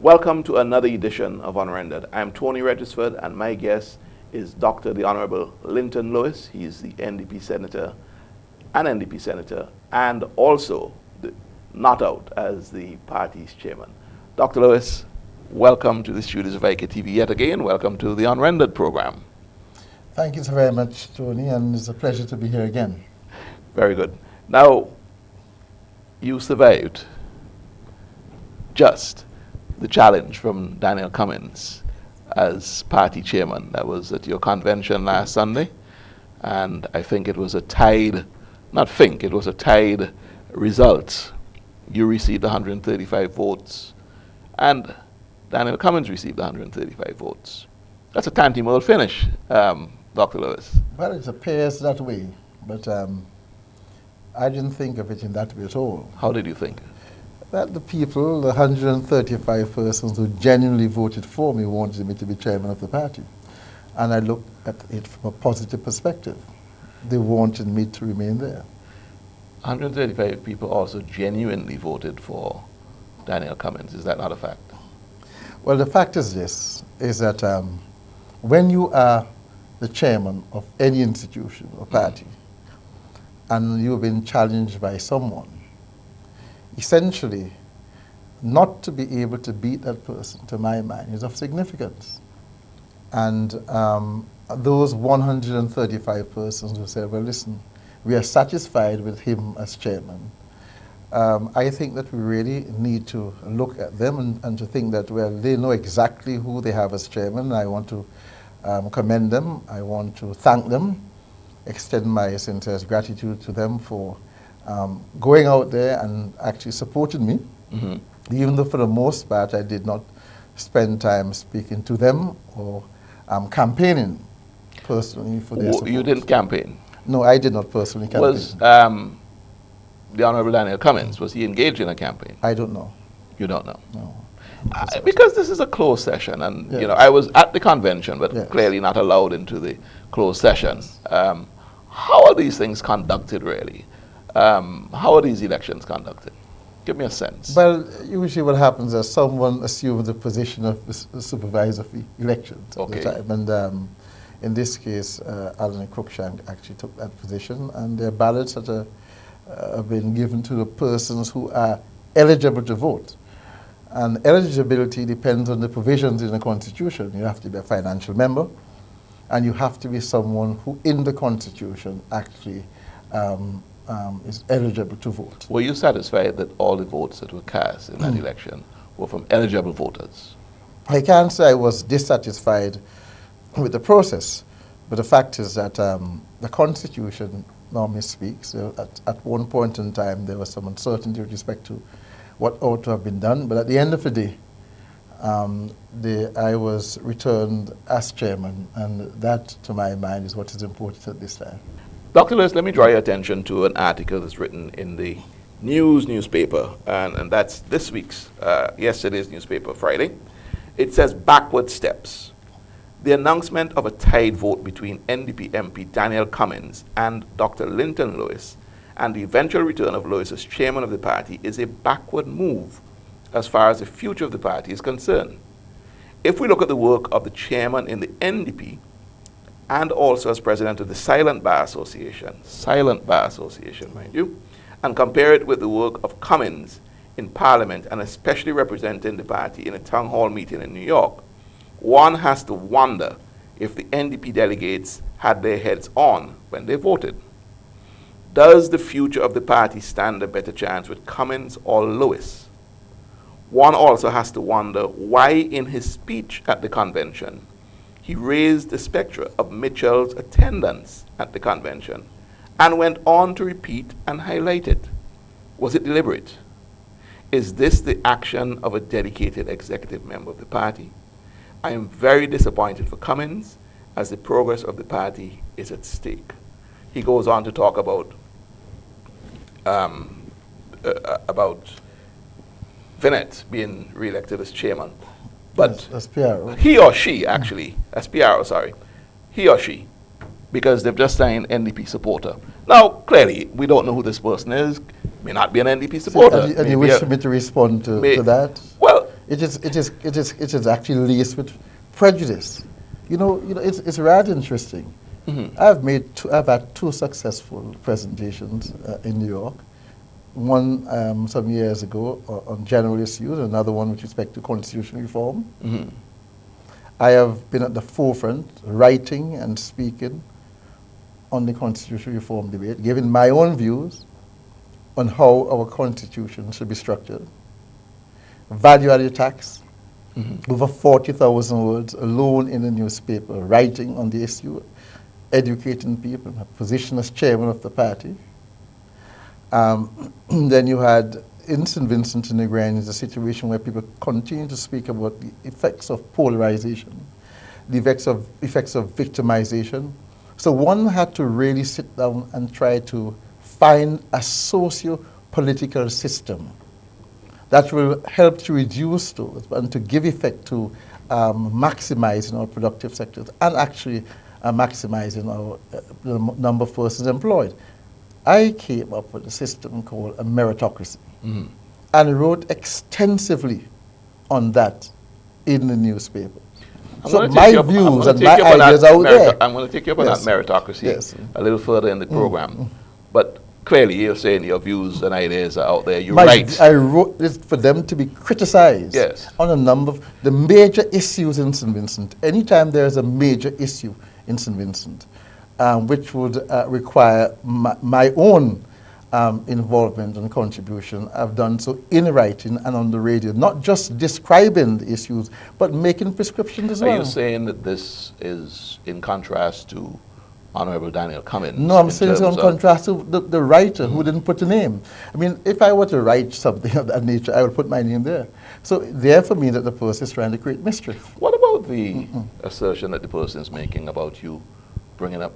Welcome to another edition of Unrendered. I'm Tony Regisford, and my guest is Dr. the Honorable Linton Lewis. He is the NDP Senator, and also not out as the party's chairman. Dr. Lewis, welcome to the studios of IKTV yet again. Welcome to the Unrendered program. Thank you so very much, Tony, and it's a pleasure to be here again. Very good. Now, you survived just the challenge from Daniel Cummins as party chairman. That was at your convention last Sunday, and I think it was a tied, it was a tied result. You received 135 votes, and Daniel Cummins received 135 votes. That's a tantamount finish, Dr. Lewis. Well, it appears that way, but I didn't think of it in that way at all. How did you think? That the people, the 135 persons who genuinely voted for me, wanted me to be chairman of the party. And I looked at it from a positive perspective. They wanted me to remain there. 135 people also genuinely voted for Daniel Cummins. Is that not a fact? Well, the fact is this, is that when you are the chairman of any institution or party, and you've been challenged by someone, essentially, not to be able to beat that person, to my mind, is of significance. And those 135 persons who said, well, listen, we are satisfied with him as chairman. I think that we really need to look at them and to think that, well, they know exactly who they have as chairman. I want to commend them. I want to thank them, extend my sincere gratitude to them for going out there and actually supported me, even though for the most part I did not spend time speaking to them or campaigning personally for their support. You didn't campaign? No, I did not personally campaign. Was the Honorable Daniel Cummins, was he engaged in a campaign? I don't know. You don't know? No. Because this is a closed session, and yes. you know, I was at the convention, but yes. clearly not allowed into the closed session. How are these things conducted, really? How are these elections conducted? Give me a sense. Well, usually what happens is someone assumes the position of the supervisor of the elections at the time. And in this case, Alan Cruikshank actually took that position, and their ballots that have been given to the persons who are eligible to vote. And eligibility depends on the provisions in the Constitution. You have to be a financial member, and you have to be someone who in the Constitution actually is eligible to vote. Were you satisfied that all the votes that were cast in that election were from eligible voters? I can't say I was dissatisfied with the process, but the fact is that the Constitution normally speaks. At one point in time, there was some uncertainty with respect to what ought to have been done, but at the end of the day, I was returned as chairman, and that, to my mind, is what is important at this time. Dr. Lewis, let me draw your attention to an article that's written in the newspaper, and that's this week's, yesterday's newspaper, Friday. It says, backward steps. The announcement of a tied vote between NDP MP Daniel Cummins and Dr. Linton Lewis, and the eventual return of Lewis as chairman of the party, is a backward move as far as the future of the party is concerned. If we look at the work of the chairman in the NDP, and also as president of the Silent Bar Association, mind you, and compare it with the work of Cummins in Parliament, and especially representing the party in a town hall meeting in New York, one has to wonder if the NDP delegates had their heads on when they voted. Does the future of the party stand a better chance with Cummins or Lewis? One also has to wonder why in his speech at the convention, he raised the spectre of Mitchell's attendance at the convention and went on to repeat and highlight it. Was it deliberate? Is this the action of a dedicated executive member of the party? I am very disappointed for Cummins, as the progress of the party is at stake. He goes on to talk about Vinette being re-elected as chairman. But yes, he or she, actually, he or she, because they've just signed NDP supporter. Now, clearly, we don't know who this person is, may not be an NDP supporter. And you wish me to respond to that? Well, it is actually laced with prejudice. It's rather interesting. I've had two successful presentations in New York. One some years ago on general issues, another one with respect to constitutional reform. I have been at the forefront, writing and speaking on the constitutional reform debate, giving my own views on how our constitution should be structured. Value-added tax, over 40,000 words alone in the newspaper, writing on the issue, educating people, my position as chairman of the party. Then you had in St. Vincent and the Grenadines a situation where people continue to speak about the effects of polarization, the effects of victimization. So one had to really sit down and try to find a socio-political system that will help to reduce those and to give effect to maximizing our productive sectors and actually maximizing our the number of persons employed. I came up with a system called a meritocracy and wrote extensively on that in the newspaper. So my views and my ideas out there. I'm going to take you up on that meritocracy a little further in the program. But clearly you're saying your views and ideas are out there. You're right. I wrote this for them to be criticized on a number of the major issues in St. Vincent. Anytime there's a major issue in St. Vincent, which would require my own involvement and contribution, I've done so in writing and on the radio, not just describing the issues, but making prescriptions as well. Are you saying that this is in contrast to Honorable Daniel Cummins? No, I'm saying it's in contrast to the writer who didn't put a name. I mean, if I were to write something of that nature, I would put my name there. So there for me that the person is trying to create mischief. What about the assertion that the person is making about you bringing up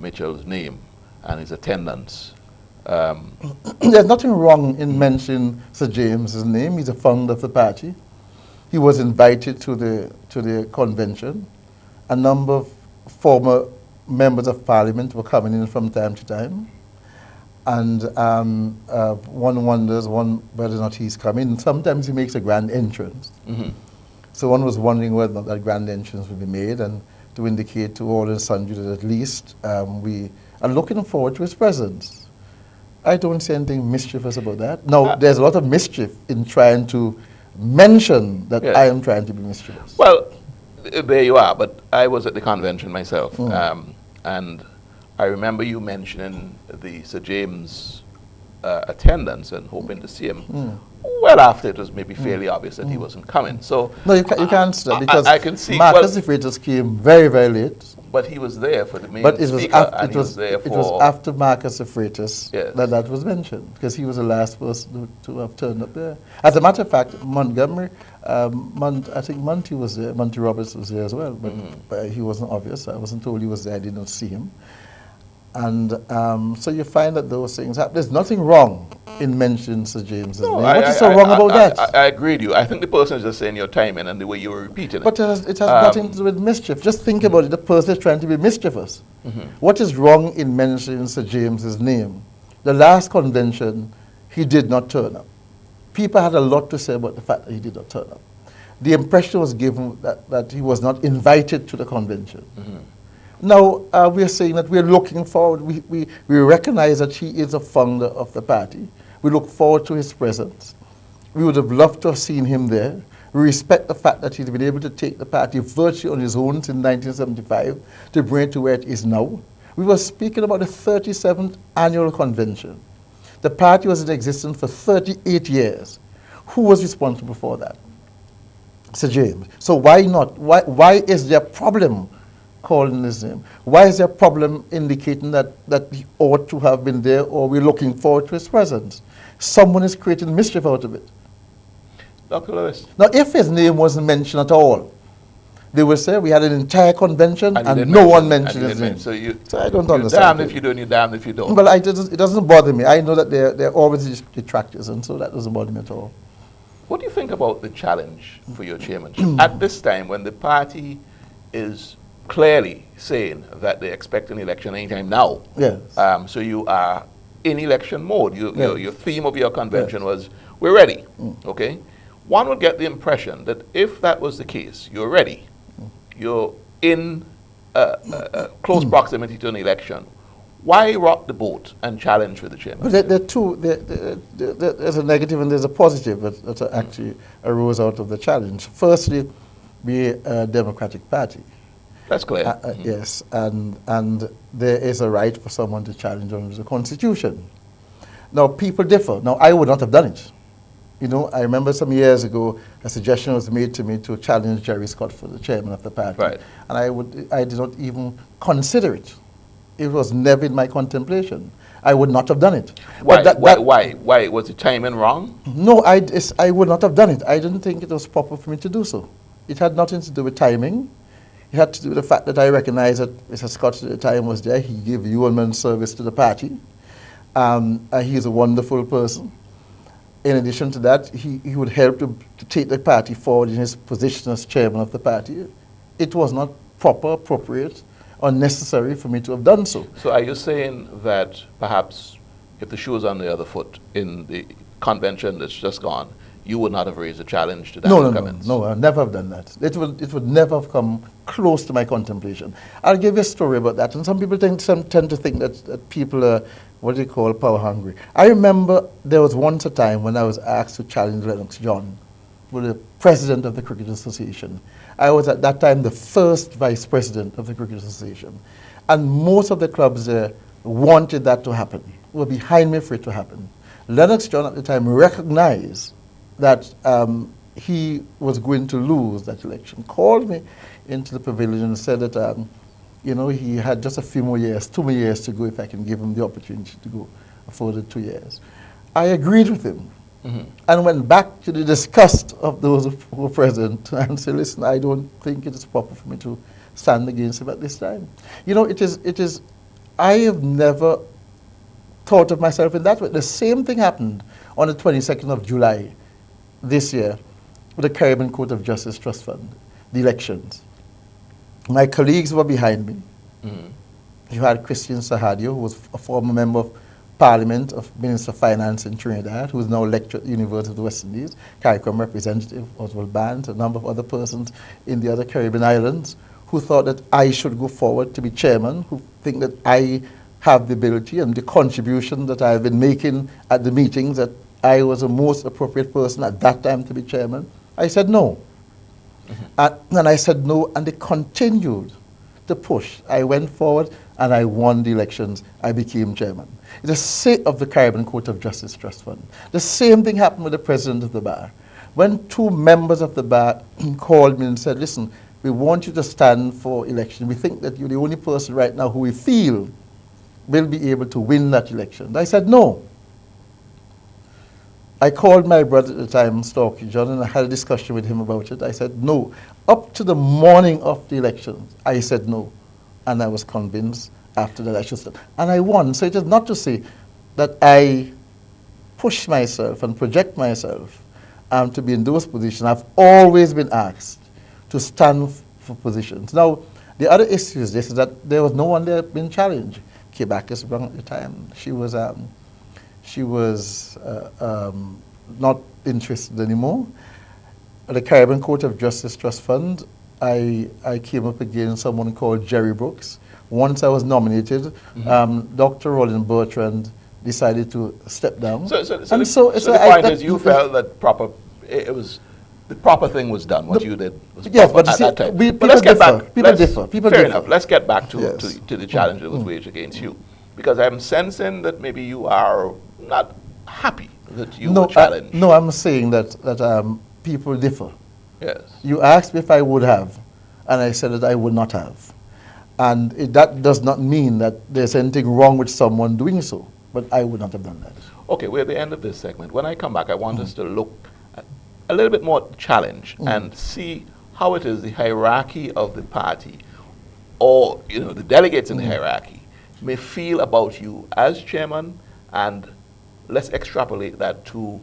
Mitchell's name and his attendance? There's nothing wrong in mentioning Sir James's name. He's a founder of the party. He was invited to the convention. A number of former members of parliament were coming in from time to time. And one wonders whether or not he's coming. Sometimes he makes a grand entrance. So one was wondering whether or not that grand entrance would be made, and to indicate to all and sundry that at least we are looking forward to his presence. I don't see anything mischievous about that. Now, there's a lot of mischief in trying to mention that I am trying to be mischievous. Well, there you are, but I was at the convention myself, and I remember you mentioning the Sir James attendance and hoping to see him. Well, after it was maybe fairly obvious that he wasn't coming. So no, you can't say that because I can see Marcus de Freitas came very, very late. But he was there for the main speaker, it was after Marcus de Freitas that was mentioned, because he was the last person to have turned up there. As a matter of fact, Montgomery, I think Monty was there, Monty Roberts was there as well, but he wasn't obvious. I wasn't told he was there, I did not see him. And so you find that those things happen. There's nothing wrong in mentioning Sir James's name. What is so wrong about that? I agree with you. I think the person is just saying your timing and the way you were repeating it. But it has nothing to do with mischief. Just think about it. The person is trying to be mischievous. What is wrong in mentioning Sir James's name? The last convention, he did not turn up. People had a lot to say about the fact that he did not turn up. The impression was given that he was not invited to the convention. Now, we are saying that we are looking forward. We recognize that he is a founder of the party. We look forward to his presence. We would have loved to have seen him there. We respect the fact that he's been able to take the party virtually on his own since 1975 to bring it to where it is now. We were speaking about the 37th annual convention. The party was in existence for 38 years. Who was responsible for that? Sir James. So why not? Why is there a problem calling his name? Why is there a problem indicating that he ought to have been there, or we're looking forward to his presence? Someone is creating mischief out of it. Dr. Lewis. Now, if his name wasn't mentioned at all, they would say we had an entire convention and no one mentioned his name. So I don't understand. You're damned if you do and you're damned if you don't. Well, it doesn't bother me. I know that there are always detractors, and so that doesn't bother me at all. What do you think about the challenge for your chairmanship at this time when the party is clearly saying that they expect an election anytime now? Yes. So you are in election mode. Your theme of your convention was, we're ready. Okay? one would get the impression that if that was the case, you're ready, you're in close proximity to an election, why rock the boat and challenge for the chairman? There are two. There's a negative and there's a positive that actually arose out of the challenge. Firstly, we're a Democratic Party. That's clear. Yes, and there is a right for someone to challenge under the Constitution. Now, people differ. Now, I would not have done it. You know, I remember some years ago, a suggestion was made to me to challenge Jerry Scott for the chairman of the party. Right. And I did not even consider it. It was never in my contemplation. I would not have done it. Why? Why? Was the timing wrong? No, I would not have done it. I didn't think it was proper for me to do so. It had nothing to do with timing. It had to do with the fact that I recognized that Mr. Scott at the time was there. He gave yeoman service to the party. He's a wonderful person. In addition to that, he would help to take the party forward in his position as chairman of the party. It was not proper, appropriate, or necessary for me to have done so. So are you saying that perhaps if the shoe was on the other foot in the convention that's just gone, you would not have raised a challenge to that? No, I'd never have done that. It would never have come close to my contemplation. I'll give you a story about that. And some people tend to think that people are, what do you call, power hungry. I remember there was once a time when I was asked to challenge Lennox John, who was the president of the Cricket Association. I was at that time the first vice president of the Cricket Association. And most of the clubs wanted that to happen, were behind me for it to happen. Lennox John at the time recognized that he was going to lose that election, called me into the pavilion and said that you know, he had just a few more years, 2 more years to go if I can give him the opportunity to go a further 2 years. I agreed with him and went back to the disgust of those who were present and said, listen, I don't think it is proper for me to stand against him at this time. You know, I have never thought of myself in that way. The same thing happened on the 22nd of July this year with the Caribbean Court of Justice Trust Fund, the elections. My colleagues were behind me. You had Christian Sahadio, who was a former member of Parliament, of Minister of Finance in Trinidad, who is now lecturer at the University of the West Indies, CARICOM representative Oswald Band, a number of other persons in the other Caribbean islands, who thought that I should go forward to be chairman, who think that I have the ability and the contribution that I've been making at the meetings, that I was the most appropriate person at that time to be chairman. I said no. And I said no, and they continued to push. I went forward and I won the elections. I became chairman. The sake of the Caribbean Court of Justice Trust Fund. The same thing happened with the president of the bar. When 2 members of the bar called me and said, listen, we want you to stand for election. We think that you're the only person right now who we feel will be able to win that election. I said no. I called my brother at the time, Storky John, and I had a discussion with him about it. I said no. Up to the morning of the election, I said no. And I was convinced after that I should stand. And I won. So it is not to say that I push myself and project myself to be in those positions. I've always been asked to stand for positions. Now, the other issue is this, is that there was no one there being challenged. Kay Backus Brown at the time, she was not interested anymore. At the Caribbean Court of Justice Trust Fund, I came up against someone called Jerry Brooks. Once I was nominated, Dr. Roland Bertrand decided to step down. So the point is you felt that the proper thing was done. What you did was proper at that time. But let's get back. People differ. Fair enough. Let's get back to the challenge that was waged against you. Because I'm sensing that maybe you are not happy that you were challenged. No, I'm saying that people differ. Yes. You asked me if I would have, and I said that I would not have. And that does not mean that there's anything wrong with someone doing so, but I would not have done that. Okay, we're at the end of this segment. When I come back, I want us to look at a little bit more challenge and see how it is the hierarchy of the party, or the delegates in the hierarchy, may feel about you as chairman, and let's extrapolate that to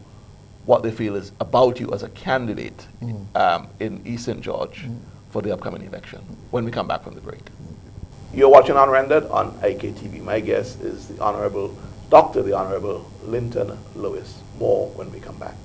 what they feel is about you as a candidate in East St. George for the upcoming election when we come back from the break. You're watching Unrendered on IKTV. My guest is the Honorable Linton Lewis. More when we come back.